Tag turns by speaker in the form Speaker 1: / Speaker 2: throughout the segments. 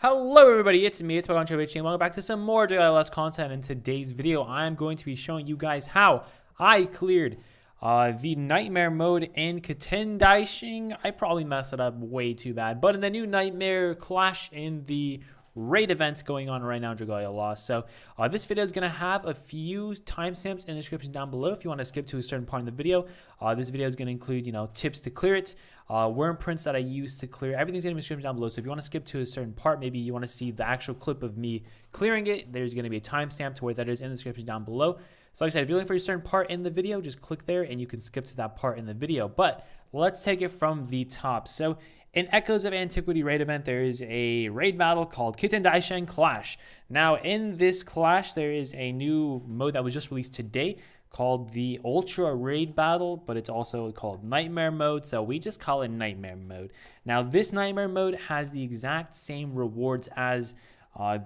Speaker 1: Hello everybody, it's me, it's PokemonTripHD, and welcome back to some more Dragalia content. In today's video, I'm going to be showing you guys how I cleared the Nightmare mode in Qitian Dasheng. I probably messed it up way too bad, but in the new Nightmare Clash in the raid events going on right now in Dragalia. So this video is going to have a few timestamps in the description down below if you want to skip to a certain part in the video. This video is going to include, tips to clear it, Wyrmprints that I use to clear. Everything's going to be in the description down below. So if you want to skip to a certain part, maybe you want to see the actual clip of me clearing it, there's going to be a timestamp to where that is in the description down below. So like I said, if you're looking for a certain part in the video, just click there and you can skip to that part in the video. But let's take it from the top. So in Echoes of Antiquity raid event, there is a raid battle called Qitian Dasheng Clash. Now, in this clash, there is a new mode that was just released today called the Ultra Raid Battle, but it's also called Nightmare Mode, so we just call it Nightmare Mode. Now, this Nightmare Mode has the exact same rewards as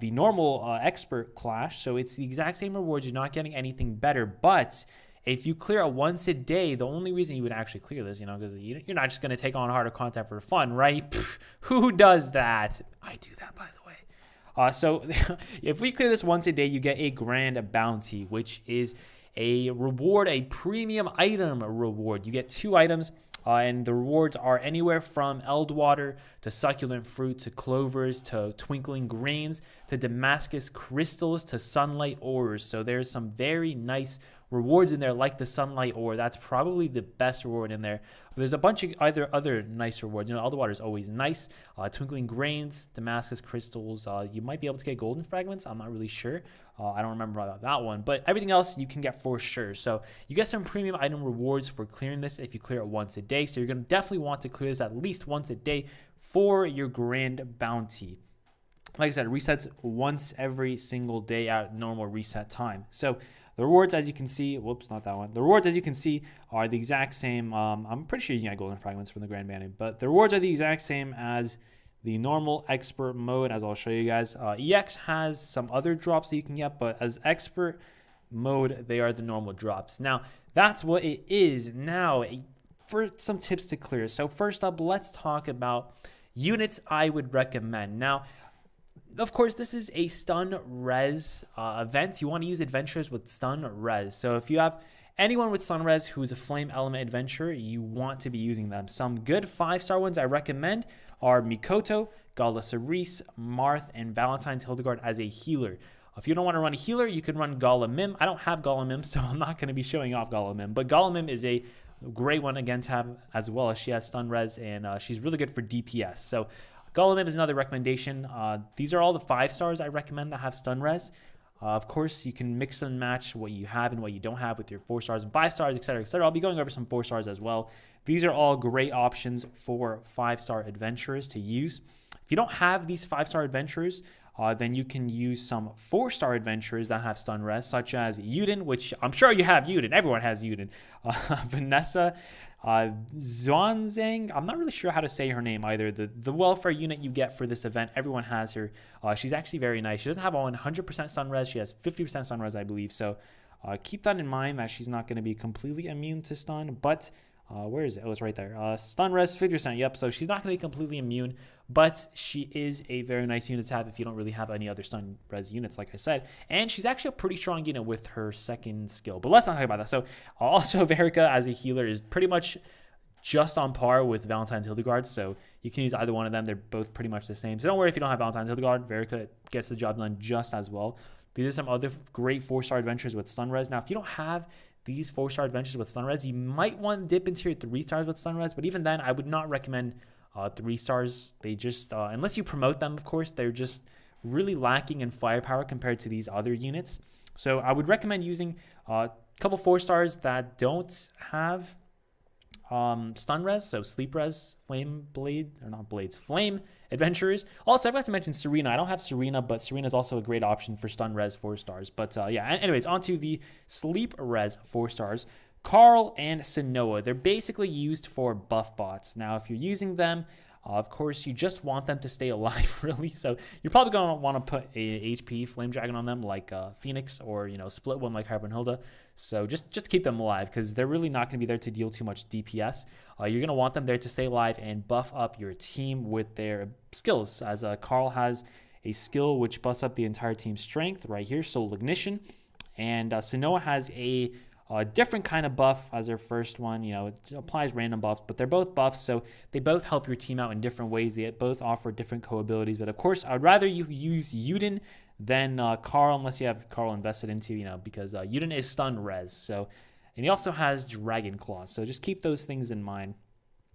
Speaker 1: the normal Expert Clash, so it's the exact same rewards. You're not getting anything better, but if you clear it once a day, the only reason you would actually clear this, because you're not just going to take on harder content for fun, right? Pfft, who does that? I do that, by the way. So if we clear this once a day, you get a grand bounty, which is a reward, a premium item reward. You get 2 items, and the rewards are anywhere from Eldwater to succulent fruit to clovers to twinkling grains to Damascus crystals to sunlight ores. So there's some very nice rewards in there, like the sunlight ore. That's probably the best reward in there. But there's a bunch of other nice rewards. Eldwater is always nice. Twinkling grains, Damascus crystals. You might be able to get golden fragments. I'm not really sure. I don't remember about that one, but everything else you can get for sure. So you get some premium item rewards for clearing this if you clear it once a day. So you're going to definitely want to clear this at least once a day for your grand bounty. Like I said, it resets once every single day at normal reset time. So the rewards, as you can see, whoops, not that one. The rewards, as you can see, are the exact same. I'm pretty sure you can get golden fragments from the grand bounty, but the rewards are the exact same as the normal expert mode, as I'll show you guys. EX has some other drops that you can get, but as expert mode, they are the normal drops. Now, that's what it is. Now, for some tips to clear. So first up, let's talk about units I would recommend. Now, of course, this is a stun res event. You want to use adventurers with stun res. So if you have anyone with stun res who's a flame element adventurer, you want to be using them. Some good 5-star ones I recommend are Mikoto, Gala Cerise, Marth, and Valentine's Hildegard as a healer. If you don't want to run a healer, you can run Gala Mim. I don't have Gala Mim, so I'm not going to be showing off Gala Mim. But Gala Mim is a great one again to have, as well as she has stun res, and she's really good for DPS. So Gala Mim is another recommendation. These are all the 5-stars I recommend that have stun res. Of course, you can mix and match what you have and what you don't have with your 4-stars and 5-stars, etc., etc. I'll be going over some 4-stars as well. These are all great options for 5-star adventurers to use. If you don't have these 5-star adventurers, then you can use some 4-star adventurers that have stun res, such as Yuden, which I'm sure you have Yuden. Everyone has Yuden. Vanessa, Zhuanzang. I'm not really sure how to say her name either. The welfare unit you get for this event, everyone has her. She's actually very nice. She doesn't have 100% stun res. She has 50% stun res, I believe. So keep that in mind that she's not going to be completely immune to stun, but where is it? Oh, it's right there. Stun res 50%. Yep. So she's not going to be completely immune, but she is a very nice unit to have if you don't really have any other stun res units, like I said. And she's actually a pretty strong unit with her second skill. But let's not talk about that. So also Verica as a healer is pretty much just on par with Valentine's Hildegard. So you can use either one of them. They're both pretty much the same. So don't worry if you don't have Valentine's Hildegard. Verica gets the job done just as well. These are some other great 4-star adventures with stun res. Now, if you don't have these 4-star adventures with stun res, you might want to dip into your 3-stars with stun res, but even then, I would not recommend 3-stars. They just, unless you promote them, of course, they're just really lacking in firepower compared to these other units. So I would recommend using a couple 4-stars that don't have stun res, so sleep res, flame blade, or not blades, flame adventurers. Also, I forgot to mention Serena. I don't have Serena, but Serena is also a great option for stun res 4-stars. But yeah, anyways, on to the sleep res 4-stars. Carl and Sanoa, they're basically used for buff bots. Now, if you're using them, of course, you just want them to stay alive, really. So you're probably going to want to put a HP Flame Dragon on them, like Phoenix, or split one like Hilda. So just keep them alive, because they're really not going to be there to deal too much DPS. You're going to want them there to stay alive and buff up your team with their skills, as Carl has a skill which buffs up the entire team's strength right here, Soul Ignition. And Sanoa has a different kind of buff as their first one. You know, it applies random buffs, but they're both buffs, so they both help your team out in different ways. They both offer different co-abilities, but of course, I'd rather you use Yuden than Carl, unless you have Carl invested into, you know, because Yuden is stun res. So, and he also has Dragon Claws, so just keep those things in mind.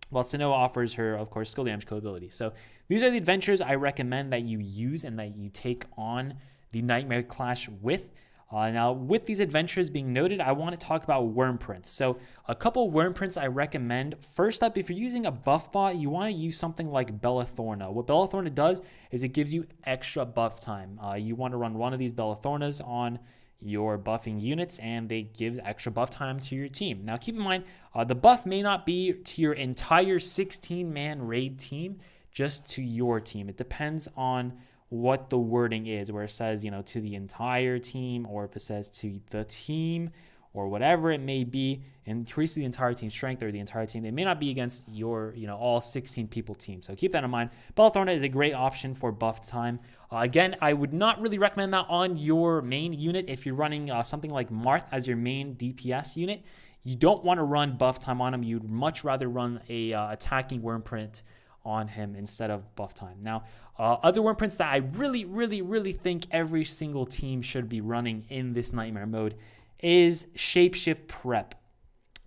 Speaker 1: While Sanoa offers her, of course, skill damage co-ability. So these are the adventures I recommend that you use and that you take on the Nightmare Clash with. Now, with these adventures being noted, I want to talk about Wyrmprints. So a couple Wyrmprints I recommend. First up, if you're using a buff bot, you want to use something like Bellathorna. What Bellathorna does is it gives you extra buff time. You want to run one of these Bellathornas on your buffing units, and they give extra buff time to your team. Now, keep in mind, the buff may not be to your entire 16-man raid team, just to your team. It depends on what the wording is, where it says, you know, to the entire team, or if it says to the team, or whatever it may be, increase the entire team strength or the entire team. It may not be against your, you know, all 16 people team. So keep that in mind. Bellathorna is a great option for buff time. Again, I would not really recommend that on your main unit. If you're running something like Marth as your main DPS unit, you don't want to run buff time on him. You'd much rather run a attacking Wyrmprint on him instead of buff time. Now, other Wyrmprints that I really think every single team should be running in this Nightmare mode is Shapeshift Prep.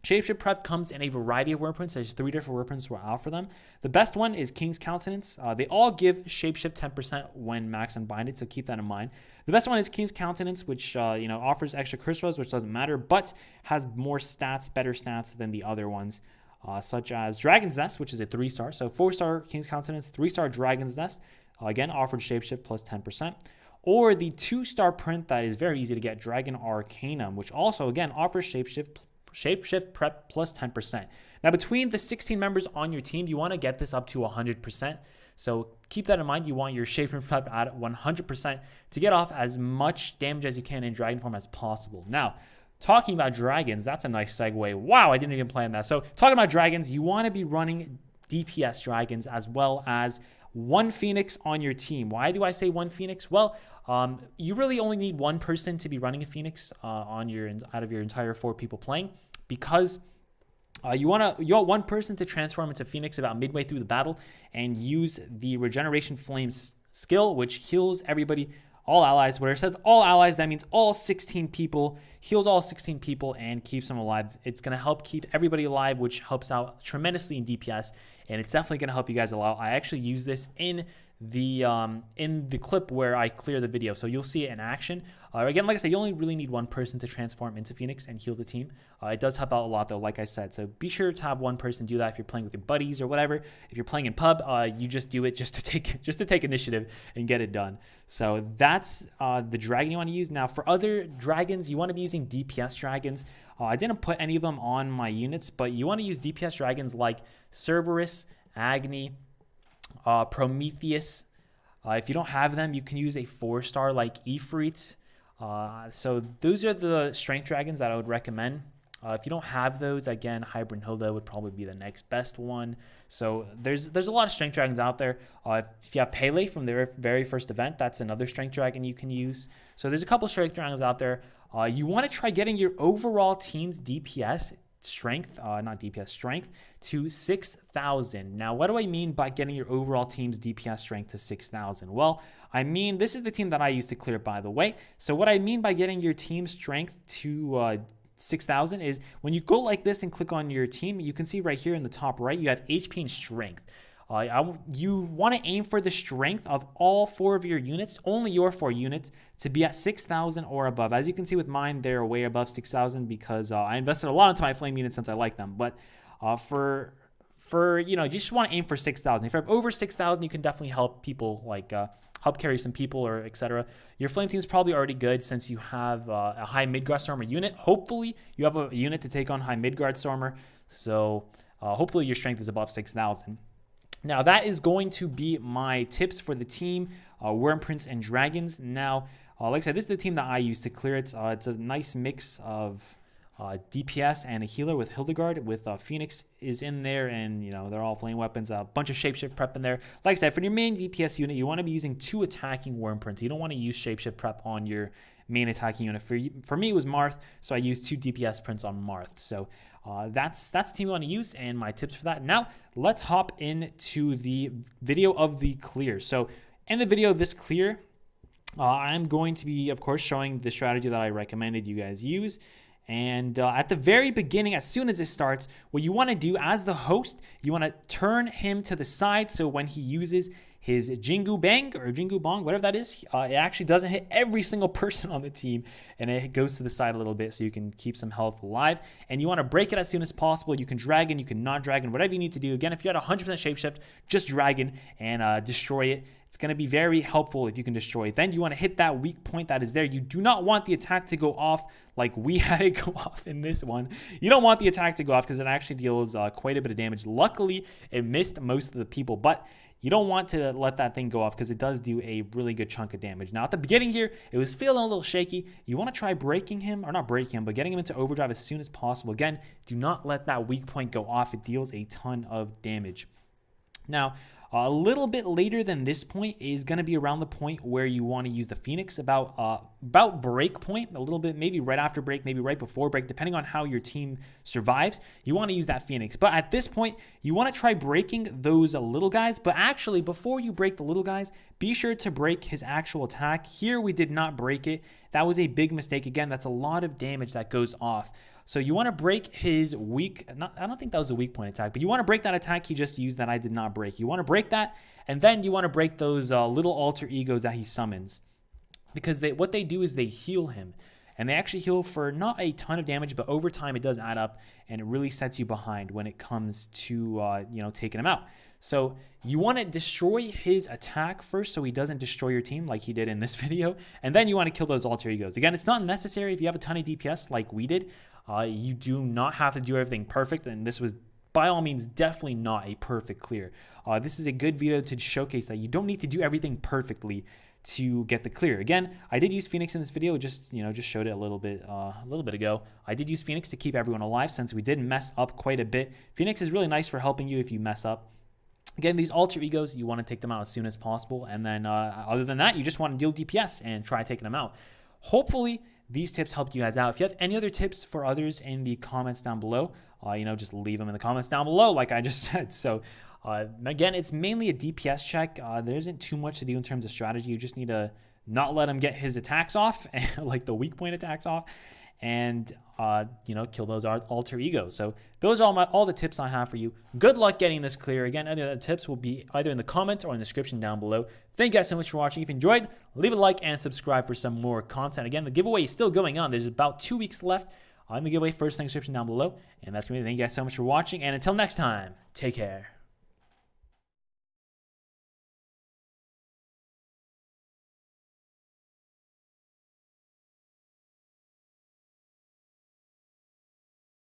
Speaker 1: Shapeshift Prep comes in a variety of Wyrmprints. There's 3 different Wyrmprints we'll offer them. The best one is King's Countenance. They all give Shapeshift 10% when max unbinded, so keep that in mind. The best one is King's Countenance, which you know, offers extra curse res, which doesn't matter, but has more stats, better stats than the other ones. Such as Dragon's Nest, which is a 3-star. So 4-star King's Countenance, 3-star Dragon's Nest, again, offered Shapeshift plus 10%. Or the 2-star print that is very easy to get, Dragon Arcanum, which also, again, offers Shapeshift Prep plus 10%. Now, between the 16 members on your team, you want to get this up to 100%. So keep that in mind. You want your Shapeshift Prep at 100% to get off as much damage as you can in Dragon form as possible. Now, talking about dragons, that's a nice segue. Wow, I didn't even plan that. So talking about dragons, you want to be running DPS dragons as well as 1 Phoenix on your team. Why do I say 1 Phoenix? Well, you really only need 1 person to be running a Phoenix out of your entire 4 people playing, because you want 1 person to transform into Phoenix about midway through the battle and use the Regeneration Flames skill, which heals everybody, all allies. Where it says all allies, that means all 16 people, heals all 16 people and keeps them alive. It's going to help keep everybody alive, which helps out tremendously in DPS, and it's definitely going to help you guys a lot. I actually use this in the clip where I clear the video, so you'll see it in action. Again, like I said, you only really need 1 person to transform into Phoenix and heal the team. It does help out a lot, though, like I said. So be sure to have 1 person do that if you're playing with your buddies or whatever. If you're playing in pub, you just do it just to take initiative and get it done. So that's the dragon you want to use. Now, for other dragons, you want to be using DPS dragons. I didn't put any of them on my units, but you want to use DPS dragons like Cerberus, Agni, Prometheus. If you don't have them, you can use a 4-star like Ifrit. So those are the strength dragons that I would recommend. If you don't have those, again, Hybrid Hilda would probably be the next best one. So there's a lot of strength dragons out there. If you have Pele from their very first event, that's another strength dragon you can use. So there's a couple strength dragons out there. You want to try getting your overall team's DPS strength, not DPS, strength to 6,000. Now, what do I mean by getting your overall team's DPS strength to 6,000? Well, I mean, this is the team that I used to clear, by the way. So what I mean by getting your team's strength to 6,000 is when you go like this and click on your team, you can see right here in the top right, you have HP and strength. You want to aim for the strength of all 4 of your units, only your 4 units, to be at 6,000 or above. As you can see with mine, they're way above 6,000 because I invested a lot into my flame units since I like them. But for you know, you just want to aim for 6,000. If you have over 6,000, you can definitely help people, like help carry some people or etc. Your flame team is probably already good since you have a high Midgard Stormer unit. Hopefully, you have a unit to take on high Midgard Stormer. So hopefully your strength is above 6,000. Now, that is going to be my tips for the team, Wyrmprints and Dragons. Now, like I said, this is the team that I use to clear it. It's a nice mix of DPS and a healer with Hildegard, with Phoenix is in there, and you know they're all flame weapons. A bunch of shapeshift prep in there. Like I said, for your main DPS unit, you want to be using 2 attacking Wyrmprints. You don't want to use shapeshift prep on your main attacking unit. For me, it was Marth, so I used 2 DPS prints on Marth. So that's the team you want to use, and my tips for that. Now let's hop into the video of the clear. So in the video of this clear, I'm going to be, of course, showing the strategy that I recommended you guys use. And at the very beginning, as soon as it starts, what you want to do as the host, you want to turn him to the side, so when he uses his Jingu Bang or Jingu Bong, whatever that is, it actually doesn't hit every single person on the team, and it goes to the side a little bit so you can keep some health alive. And you want to break it as soon as possible. You can dragon, you can not dragon, whatever you need to do. Again, if you're at 100% shapeshift, just dragon and destroy it. It's going to be very helpful if you can destroy it. Then you want to hit that weak point that is there. You do not want the attack to go off like we had it go off in this one. You don't want the attack to go off because it actually deals quite a bit of damage. Luckily, it missed most of the people, but you don't want to let that thing go off because it does do a really good chunk of damage. Now, at the beginning here, it was feeling a little shaky. You want to try breaking him, or not breaking him, but getting him into overdrive as soon as possible. Again, do not let that weak point go off. It deals a ton of damage. Now, a little bit later than this point is going to be around the point where you want to use the Phoenix, about break point, a little bit, maybe right after break, maybe right before break, depending on how your team survives. You want to use that Phoenix. But at this point, you want to try breaking those little guys. But actually, before you break the little guys, be sure to break his actual attack. Here, we did not break it. That was a big mistake. Again, that's a lot of damage that goes off. So you want to break his weak, I don't think that was a weak point attack, but you want to break that attack he just used that I did not break. You want to break that, and then you want to break those little alter egos that he summons. Because what they do is they heal him. And they actually heal for not a ton of damage, but over time it does add up, and it really sets you behind when it comes to taking him out. So you want to destroy his attack first so he doesn't destroy your team like he did in this video, and then you want to kill those alter egos. Again, it's not necessary if you have a ton of DPS like we did. You do not have to do everything perfect, and this was by all means definitely not a perfect clear. This is a good video to showcase that you don't need to do everything perfectly to get the clear. Again, I did use Phoenix in this video, just showed it a little bit ago. I did use Phoenix to keep everyone alive since we did mess up quite a bit. Phoenix is really nice for helping you if you mess up. Again, these alter egos, you want to take them out as soon as possible, and then other than that, you just want to deal DPS and try taking them out. Hopefully, these tips helped you guys out. If you have any other tips for others in the comments down below, just leave them in the comments down below like I just said. So again, it's mainly a DPS check. There isn't too much to do in terms of strategy. You just need to not let him get his attacks off, like the weak point attacks off, and kill those alter egos. So those are all the tips I have for you. Good luck getting this clear. Again, any other tips will be either in the comments or in the description down below. Thank you guys so much for watching. If you enjoyed, leave a like and subscribe for some more content. Again, the giveaway is still going on. There's about 2 weeks left on the giveaway. First link description down below. And that's me. Thank you guys so much for watching. And until next time, take care.